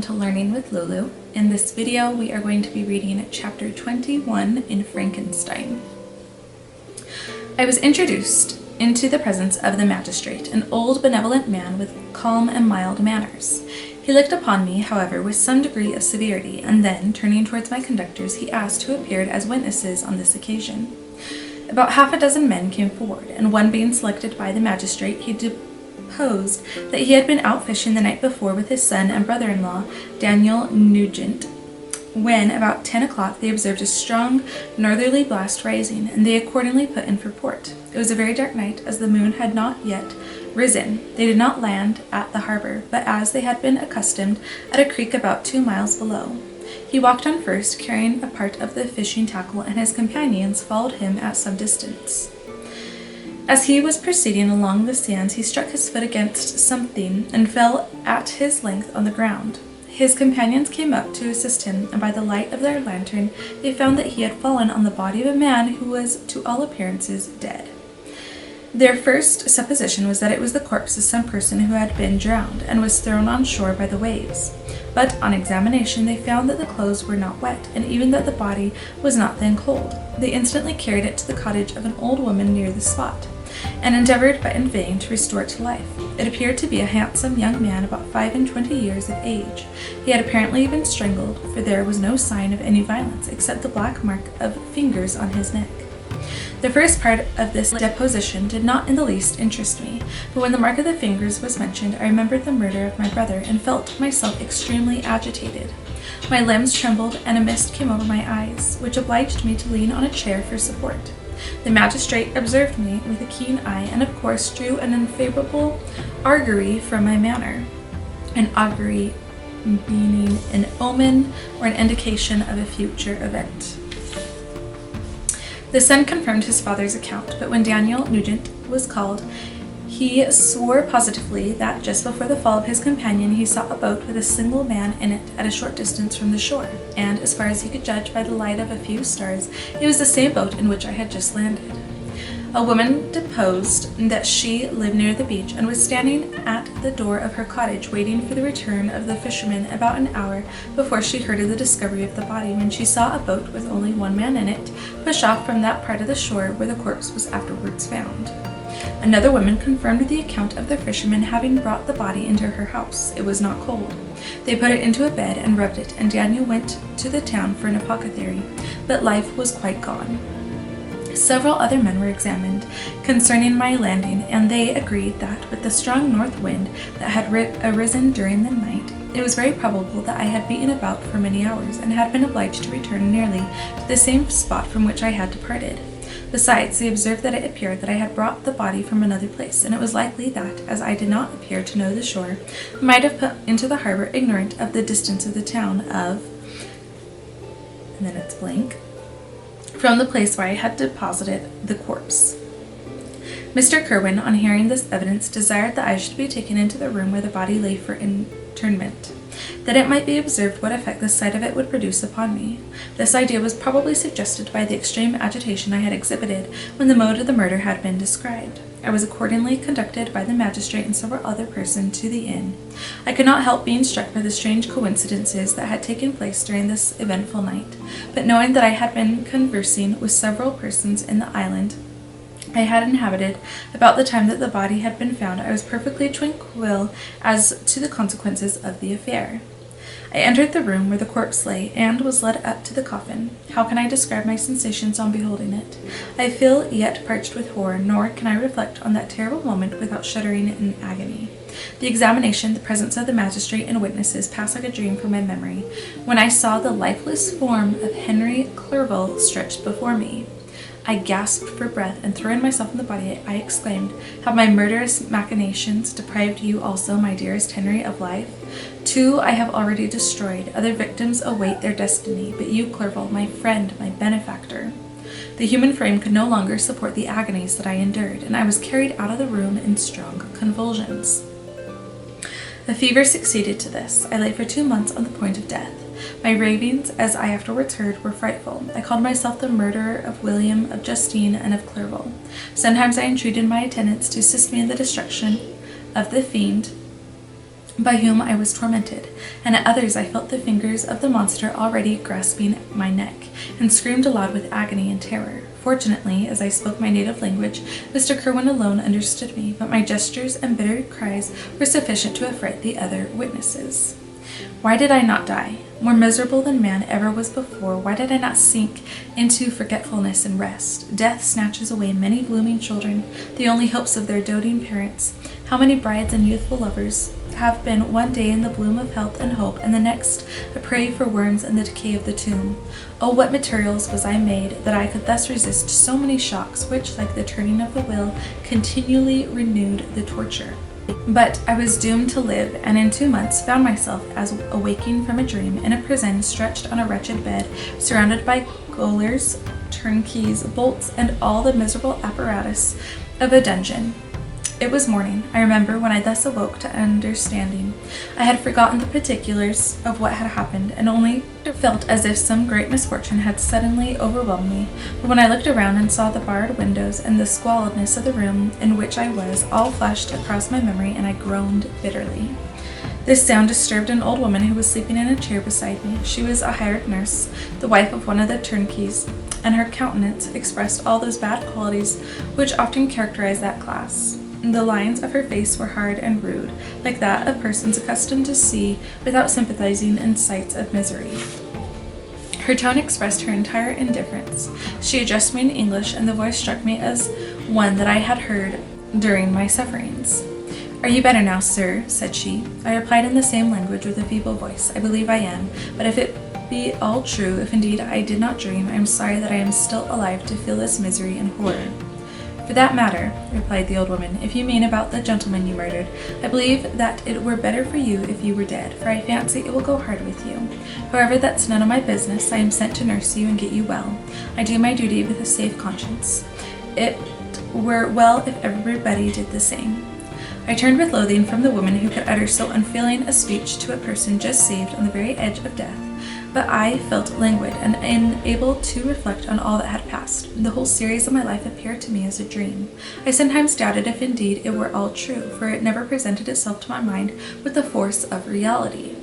to Learning with Lulu. In this video, we are going to be reading chapter 21 in Frankenstein. I was introduced into the presence of the magistrate, an old benevolent man with calm and mild manners. He looked upon me, however, with some degree of severity, and then, turning towards my conductors, he asked who appeared as witnesses on this occasion. About half a dozen men came forward, and one being selected by the magistrate, he deposed that he had been out fishing the night before with his son and brother-in-law, Daniel Nugent, when, about 10 o'clock, they observed a strong northerly blast rising, and they accordingly put in for port. It was a very dark night, as the moon had not yet risen. They did not land at the harbor, but as they had been accustomed, at a creek about 2 miles below. He walked on first, carrying a part of the fishing tackle, and his companions followed him at some distance. As he was proceeding along the sands, he struck his foot against something and fell at his length on the ground. His companions came up to assist him, and by the light of their lantern they found that he had fallen on the body of a man who was, to all appearances, dead. Their first supposition was that it was the corpse of some person who had been drowned and was thrown on shore by the waves. But on examination they found that the clothes were not wet, and even that the body was not then cold. They instantly carried it to the cottage of an old woman near the spot, and endeavored, but in vain, to restore it to life. It appeared to be a handsome young man about 25 years of age. He had apparently been strangled, for there was no sign of any violence except the black mark of fingers on his neck. The first part of this deposition did not in the least interest me, but when the mark of the fingers was mentioned, I remembered the murder of my brother and felt myself extremely agitated. My limbs trembled, and a mist came over my eyes, which obliged me to lean on a chair for support. The magistrate observed me with a keen eye, and of course drew an unfavorable augury from my manner. An augury meaning an omen or an indication of a future event. The son confirmed his father's account, but when Daniel Nugent was called, he swore positively that just before the fall of his companion he saw a boat with a single man in it at a short distance from the shore, and as far as he could judge by the light of a few stars, it was the same boat in which I had just landed. A woman deposed that she lived near the beach and was standing at the door of her cottage waiting for the return of the fishermen about an hour before she heard of the discovery of the body, when she saw a boat with only one man in it push off from that part of the shore where the corpse was afterwards found. Another woman confirmed the account of the fishermen having brought the body into her house. It was not cold. They put it into a bed and rubbed it, and Daniel went to the town for an apothecary, but life was quite gone. Several other men were examined concerning my landing, and they agreed that, with the strong north wind that had arisen during the night, it was very probable that I had beaten about for many hours, and had been obliged to return nearly to the same spot from which I had departed. Besides, they observed that it appeared that I had brought the body from another place, and it was likely that, as I did not appear to know the shore, I might have put into the harbor ignorant of the distance of the town of, and then it's blank, from the place where I had deposited the corpse. Mr. Kerwin, on hearing this evidence, desired that I should be taken into the room where the body lay for interment, that it might be observed what effect the sight of it would produce upon me. This idea was probably suggested by the extreme agitation I had exhibited when the mode of the murder had been described. I was accordingly conducted by the magistrate and several other persons to the inn. I could not help being struck by the strange coincidences that had taken place during this eventful night, but knowing that I had been conversing with several persons in the island I had inhabited about the time that the body had been found, I was perfectly tranquil as to the consequences of the affair. I entered the room where the corpse lay, and was led up to the coffin. How can I describe my sensations on beholding it? I feel yet parched with horror, nor can I reflect on that terrible moment without shuddering in agony. The examination, the presence of the magistrate and witnesses passed like a dream from my memory, when I saw the lifeless form of Henry Clerval stretched before me. I gasped for breath, and throwing myself on the body, I exclaimed, "Have my murderous machinations deprived you also, my dearest Henry, of life? 2 I have already destroyed, other victims await their destiny, but you, Clerval, my friend, my benefactor." The human frame could no longer support the agonies that I endured, and I was carried out of the room in strong convulsions. A fever succeeded to this. I lay for 2 months on the point of death. My ravings, as I afterwards heard, were frightful. I called myself the murderer of William, of Justine, and of Clerval. Sometimes I entreated my attendants to assist me in the destruction of the fiend by whom I was tormented, and at others I felt the fingers of the monster already grasping my neck, and screamed aloud with agony and terror. Fortunately, as I spoke my native language, Mr. Kerwin alone understood me, but my gestures and bitter cries were sufficient to affright the other witnesses. Why did I not die? More miserable than man ever was before, why did I not sink into forgetfulness and rest? Death snatches away many blooming children, the only hopes of their doting parents. How many brides and youthful lovers have been one day in the bloom of health and hope, and the next a prey for worms and the decay of the tomb. Oh, what materials was I made that I could thus resist so many shocks, which, like the turning of the wheel, continually renewed the torture. But I was doomed to live, and in 2 months found myself as awaking from a dream in a prison, stretched on a wretched bed, surrounded by gaolers, turnkeys, bolts, and all the miserable apparatus of a dungeon. It was morning, I remember, when I thus awoke to understanding. I had forgotten the particulars of what had happened, and only felt as if some great misfortune had suddenly overwhelmed me. But when I looked around and saw the barred windows and the squalidness of the room in which I was, all flashed across my memory, and I groaned bitterly. This sound disturbed an old woman who was sleeping in a chair beside me. She was a hired nurse, the wife of one of the turnkeys, and her countenance expressed all those bad qualities which often characterize that class. The lines of her face were hard and rude, like that of persons accustomed to see without sympathizing in sights of misery. Her tone expressed her entire indifference. She addressed me in English, and the voice struck me as one that I had heard during my sufferings. "Are you better now, sir?" said she. I replied in the same language with a feeble voice, "I believe I am, but if it be all true, if indeed I did not dream, I am sorry that I am still alive to feel this misery and horror." "For that matter," replied the old woman, "if you mean about the gentleman you murdered, I believe that it were better for you if you were dead, for I fancy it will go hard with you. However, that's none of my business. I am sent to nurse you and get you well. I do my duty with a safe conscience. It were well if everybody did the same." I turned with loathing from the woman who could utter so unfeeling a speech to a person just saved on the very edge of death. But I felt languid and unable to reflect on all that had passed. The whole series of my life appeared to me as a dream. I sometimes doubted if indeed it were all true, for it never presented itself to my mind with the force of reality.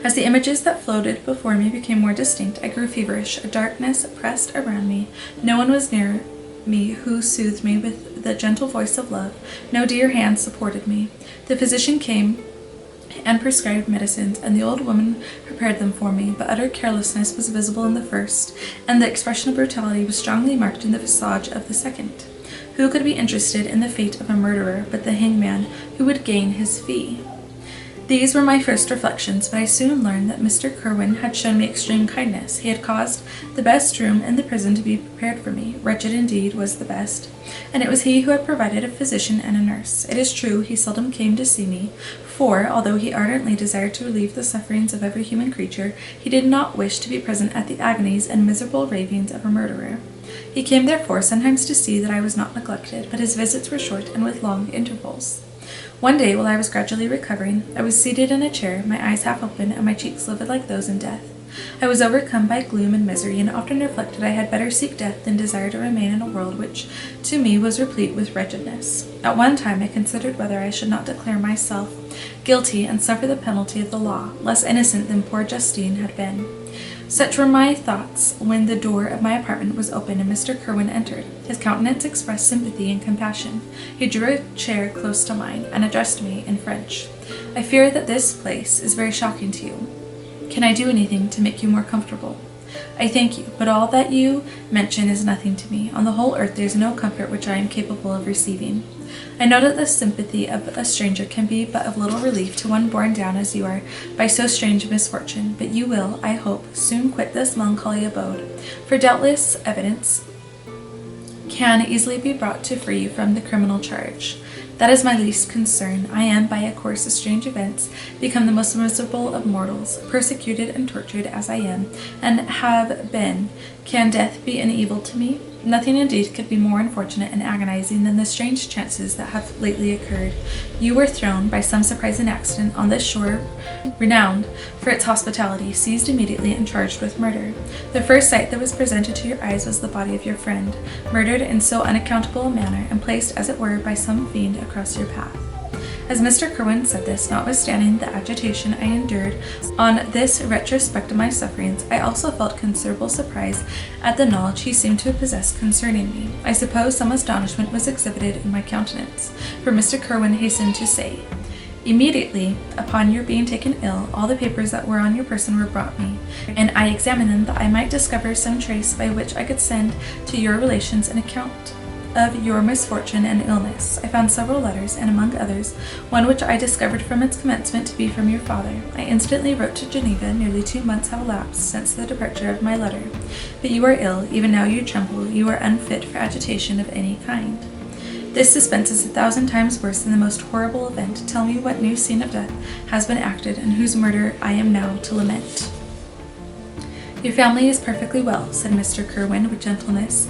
As the images that floated before me became more distinct, I grew feverish. A darkness pressed around me. No one was near me who soothed me with the gentle voice of love. No dear hand supported me. The physician came and prescribed medicines, and the old woman prepared them for me, but utter carelessness was visible in the first, and the expression of brutality was strongly marked in the visage of the second. Who could be interested in the fate of a murderer but the hangman, who would gain his fee? These were my first reflections, but I soon learned that Mr. Kerwin had shown me extreme kindness. He had caused the best room in the prison to be prepared for me. Wretched indeed was the best, and it was he who had provided a physician and a nurse. It is true, he seldom came to see me, for, although he ardently desired to relieve the sufferings of every human creature, he did not wish to be present at the agonies and miserable ravings of a murderer. He came, therefore, sometimes to see that I was not neglected, but his visits were short and with long intervals. One day, while I was gradually recovering, I was seated in a chair, my eyes half open, and my cheeks livid like those in death. I was overcome by gloom and misery, and often reflected I had better seek death than desire to remain in a world which, to me, was replete with wretchedness. At one time I considered whether I should not declare myself guilty and suffer the penalty of the law, less innocent than poor Justine had been. Such were my thoughts when the door of my apartment was opened and Mr. Kerwin entered. His countenance expressed sympathy and compassion. He drew a chair close to mine and addressed me in French. "I fear that this place is very shocking to you. Can I do anything to make you more comfortable?" "I thank you, but all that you mention is nothing to me. On the whole earth there is no comfort which I am capable of receiving. I know that the sympathy of a stranger can be but of little relief to one borne down as you are by so strange a misfortune, but you will, I hope, soon quit this melancholy abode, for doubtless evidence can easily be brought to free you from the criminal charge. That is my least concern. I am, by a course of strange events, become the most miserable of mortals. Persecuted and tortured as I am, and have been, can death be an evil to me? Nothing indeed could be more unfortunate and agonizing than the strange chances that have lately occurred. You were thrown, by some surprising accident, on this shore renowned for its hospitality, seized immediately and charged with murder. The first sight that was presented to your eyes was the body of your friend, murdered in so unaccountable a manner, and placed, as it were, by some fiend across your path. As Mr. Kerwin said this, notwithstanding the agitation I endured on this retrospect of my sufferings, I also felt considerable surprise at the knowledge he seemed to possess concerning me. I suppose some astonishment was exhibited in my countenance, for Mr. Kerwin hastened to say, "Immediately upon your being taken ill, all the papers that were on your person were brought me, and I examined them that I might discover some trace by which I could send to your relations an account of your misfortune and illness. I found several letters, and among others, one which I discovered from its commencement to be from your father. I instantly wrote to Geneva. Nearly 2 months have elapsed since the departure of my letter. But you are ill, even now you tremble, you are unfit for agitation of any kind. This suspense is 1,000 times worse than the most horrible event. Tell me what new scene of death has been acted, and whose murder I am now to lament." "Your family is perfectly well," said Mr. Kerwin with gentleness,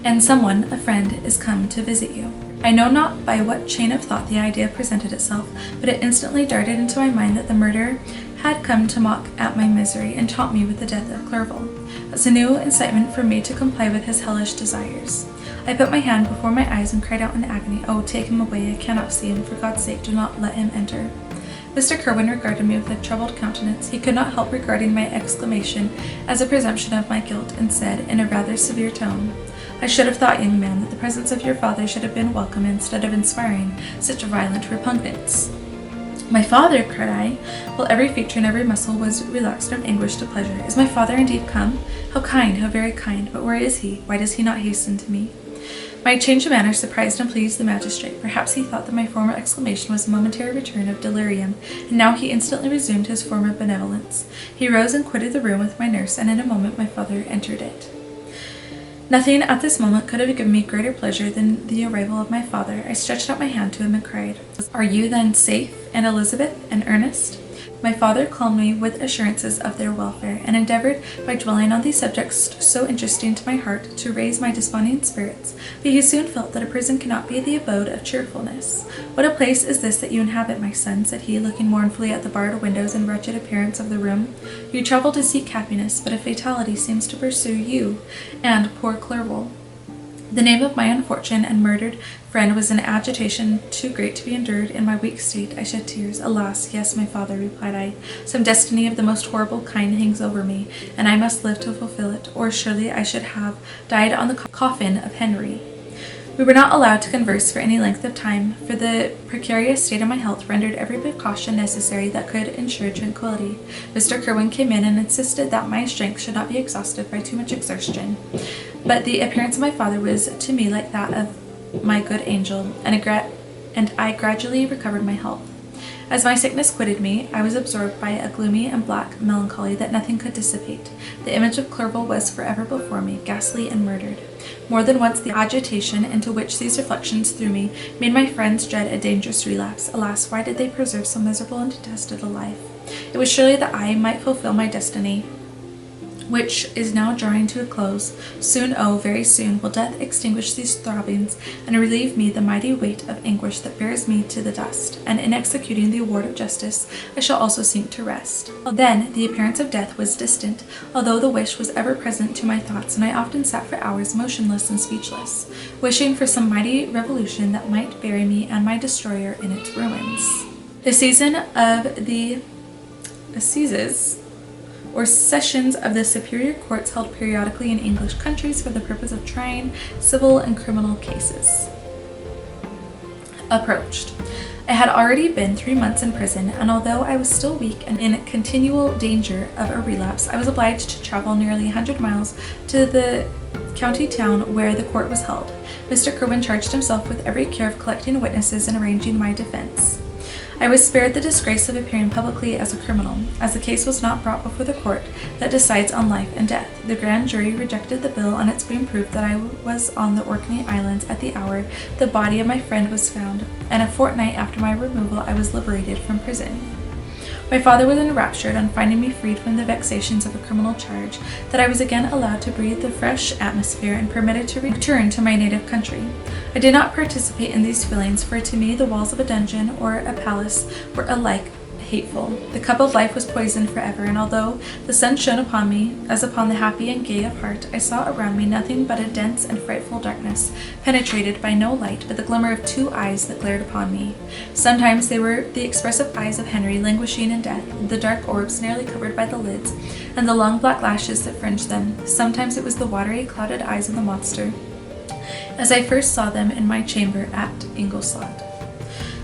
"and someone, a friend, is come to visit you." I know not by what chain of thought the idea presented itself, but it instantly darted into my mind that the murderer had come to mock at my misery and taunt me with the death of Clerval, as a new incitement for me to comply with his hellish desires. I put my hand before my eyes and cried out in agony, "Oh, take him away, I cannot see him, for God's sake do not let him enter." Mr. Kerwin regarded me with a troubled countenance. He could not help regarding my exclamation as a presumption of my guilt, and said, in a rather severe tone, "I should have thought, young man, that the presence of your father should have been welcome instead of inspiring such violent repugnance." "My father!" cried I, while every feature and every muscle was relaxed from anguish to pleasure. "Is my father indeed come? How kind, how very kind! But where is he? Why does he not hasten to me?" My change of manner surprised and pleased the magistrate. Perhaps he thought that my former exclamation was a momentary return of delirium, and now he instantly resumed his former benevolence. He rose and quitted the room with my nurse, and in a moment my father entered it. Nothing at this moment could have given me greater pleasure than the arrival of my father. I stretched out my hand to him and cried, "Are you then safe, and Elizabeth, and Ernest?" My father calmed me with assurances of their welfare, and endeavored, by dwelling on these subjects so interesting to my heart, to raise my desponding spirits, but he soon felt that a prison cannot be the abode of cheerfulness. "What a place is this that you inhabit, my son?" said he, looking mournfully at the barred windows and wretched appearance of the room. "You travel to seek happiness, but a fatality seems to pursue you and poor Clerval." The name of my unfortunate and murdered friend was an agitation too great to be endured. In my weak state I shed tears. "Alas, yes, my father," replied I, "some destiny of the most horrible kind hangs over me, and I must live to fulfill it, or surely I should have died on the coffin of Henry." We were not allowed to converse for any length of time, for the precarious state of my health rendered every precaution necessary that could ensure tranquillity. Mr. Kerwin came in and insisted that my strength should not be exhausted by too much exertion, but the appearance of my father was to me like that of my good angel, and I gradually recovered my health. As my sickness quitted me, I was absorbed by a gloomy and black melancholy that nothing could dissipate. The image of Clerval was forever before me, ghastly and murdered. More than once the agitation into which these reflections threw me made my friends dread a dangerous relapse. Alas, why did they preserve so miserable and detested a life? It was surely that I might fulfill my destiny, which is now drawing to a close. Soon, oh, very soon, will death extinguish these throbbings and relieve me the mighty weight of anguish that bears me to the dust, and in executing the award of justice I shall also sink to rest. Then the appearance of death was distant, although the wish was ever present to my thoughts, and I often sat for hours motionless and speechless, wishing for some mighty revolution that might bury me and my destroyer in its ruins. The season of the assizes, or sessions of the superior courts held periodically in English countries for the purpose of trying civil and criminal cases, approached. I had already been 3 months in prison, and although I was still weak and in continual danger of a relapse, I was obliged to travel nearly 100 miles to the county town where the court was held. Mr. Kerwin charged himself with every care of collecting witnesses and arranging my defense. I was spared the disgrace of appearing publicly as a criminal, as the case was not brought before the court that decides on life and death. The grand jury rejected the bill on its being proved that I was on the Orkney Islands at the hour the body of my friend was found, and a fortnight after my removal I was liberated from prison. My father was enraptured on finding me freed from the vexations of a criminal charge, that I was again allowed to breathe the fresh atmosphere and permitted to return to my native country. I did not participate in these feelings, for to me the walls of a dungeon or a palace were alike hateful. The cup of life was poisoned forever, and although the sun shone upon me, as upon the happy and gay of heart, I saw around me nothing but a dense and frightful darkness, penetrated by no light but the glimmer of two eyes that glared upon me. Sometimes they were the expressive eyes of Henry, languishing in death, the dark orbs nearly covered by the lids, and the long black lashes that fringed them. Sometimes it was the watery, clouded eyes of the monster, as I first saw them in my chamber at Ingolstadt.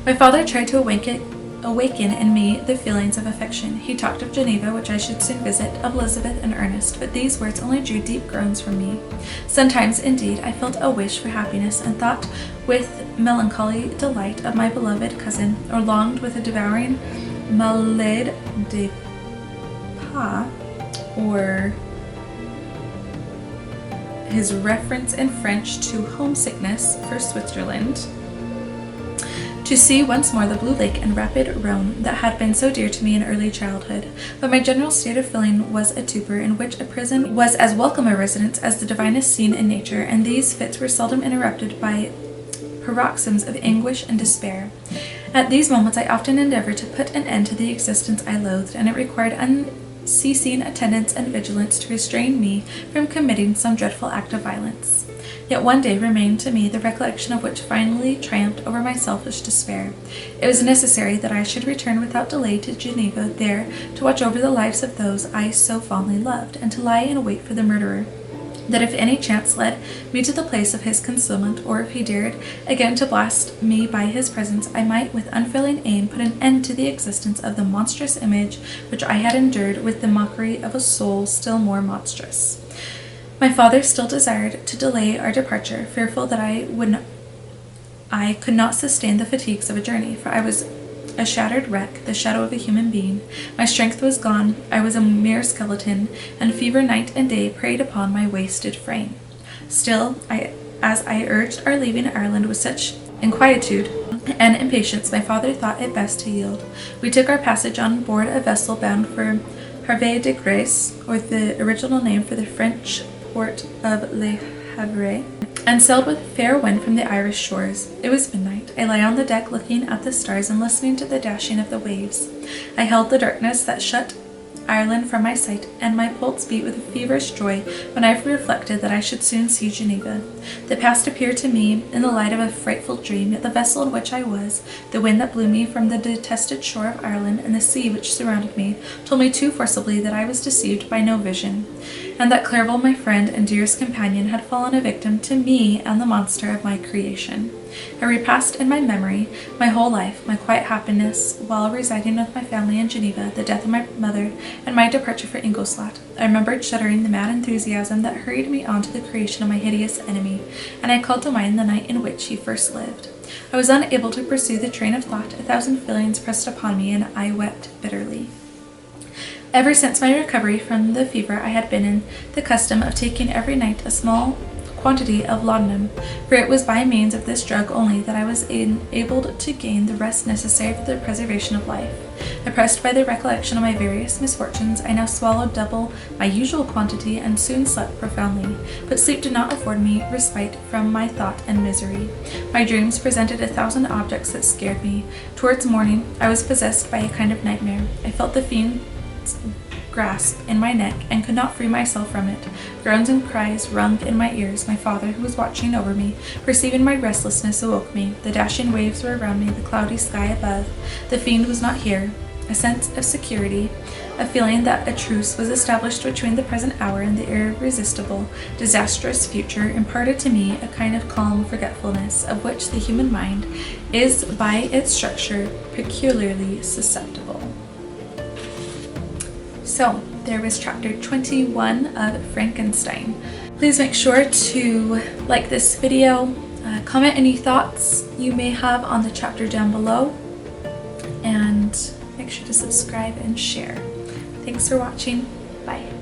My father tried to awaken in me the feelings of affection. He talked of Geneva, which I should soon visit, of Elizabeth and Ernest, but these words only drew deep groans from me. Sometimes, indeed, I felt a wish for happiness, and thought with melancholy delight of my beloved cousin, or longed with a devouring malade de pas, or his reference in French to homesickness for Switzerland, to see once more the blue lake and rapid Rhone that had been so dear to me in early childhood. But my general state of feeling was a torpor, in which a prison was as welcome a residence as the divinest scene in nature, and these fits were seldom interrupted by paroxysms of anguish and despair. At these moments I often endeavored to put an end to the existence I loathed, and it required unceasing attendance and vigilance to restrain me from committing some dreadful act of violence. Yet one day remained to me, the recollection of which finally triumphed over my selfish despair. It was necessary that I should return without delay to Geneva, there to watch over the lives of those I so fondly loved, and to lie in wait for the murderer, that if any chance led me to the place of his concealment, or if he dared again to blast me by his presence, I might with unfailing aim put an end to the existence of the monstrous image which I had endured with the mockery of a soul still more monstrous. My father still desired to delay our departure, fearful that I could not sustain the fatigues of a journey, for I was a shattered wreck, the shadow of a human being. My strength was gone, I was a mere skeleton, and fever night and day preyed upon my wasted frame. Still, as I urged our leaving Ireland with such inquietude and impatience, my father thought it best to yield. We took our passage on board a vessel bound for Havre de Grace, or the original name for the French port of Le Havre, and sailed with fair wind from the Irish shores. It was midnight. I lay on the deck looking at the stars and listening to the dashing of the waves. I held the darkness that shut Ireland from my sight, and my pulse beat with a feverish joy when I reflected that I should soon see Geneva. The past appeared to me in the light of a frightful dream, yet the vessel in which I was, the wind that blew me from the detested shore of Ireland, and the sea which surrounded me, told me too forcibly that I was deceived by no vision, and that Clerval, my friend and dearest companion, had fallen a victim to me and the monster of my creation. I repassed in my memory my whole life, my quiet happiness while residing with my family in Geneva, the death of my mother, and my departure for Ingolstadt. I remembered shuddering the mad enthusiasm that hurried me on to the creation of my hideous enemy, and I called to mind the night in which he first lived. I was unable to pursue the train of thought. 1,000 feelings pressed upon me, and I wept bitterly. Ever since my recovery from the fever, I had been in the custom of taking every night a small quantity of laudanum, for it was by means of this drug only that I was enabled to gain the rest necessary for the preservation of life. Oppressed by the recollection of my various misfortunes, I now swallowed double my usual quantity and soon slept profoundly, but sleep did not afford me respite from my thought and misery. My dreams presented 1,000 objects that scared me. Towards morning, I was possessed by a kind of nightmare. I felt the fiend's grasp in my neck and could not free myself from it. Groans and cries rung in my ears. My father, who was watching over me, perceiving my restlessness, awoke me. The dashing waves were around me, the cloudy sky above. The fiend was not here. A sense of security, a feeling that a truce was established between the present hour and the irresistible, disastrous future, imparted to me a kind of calm forgetfulness of which the human mind is by its structure peculiarly susceptible. So, there was chapter 21 of Frankenstein. Please make sure to like this video, comment any thoughts you may have on the chapter down below, and make sure to subscribe and share. Thanks for watching. Bye.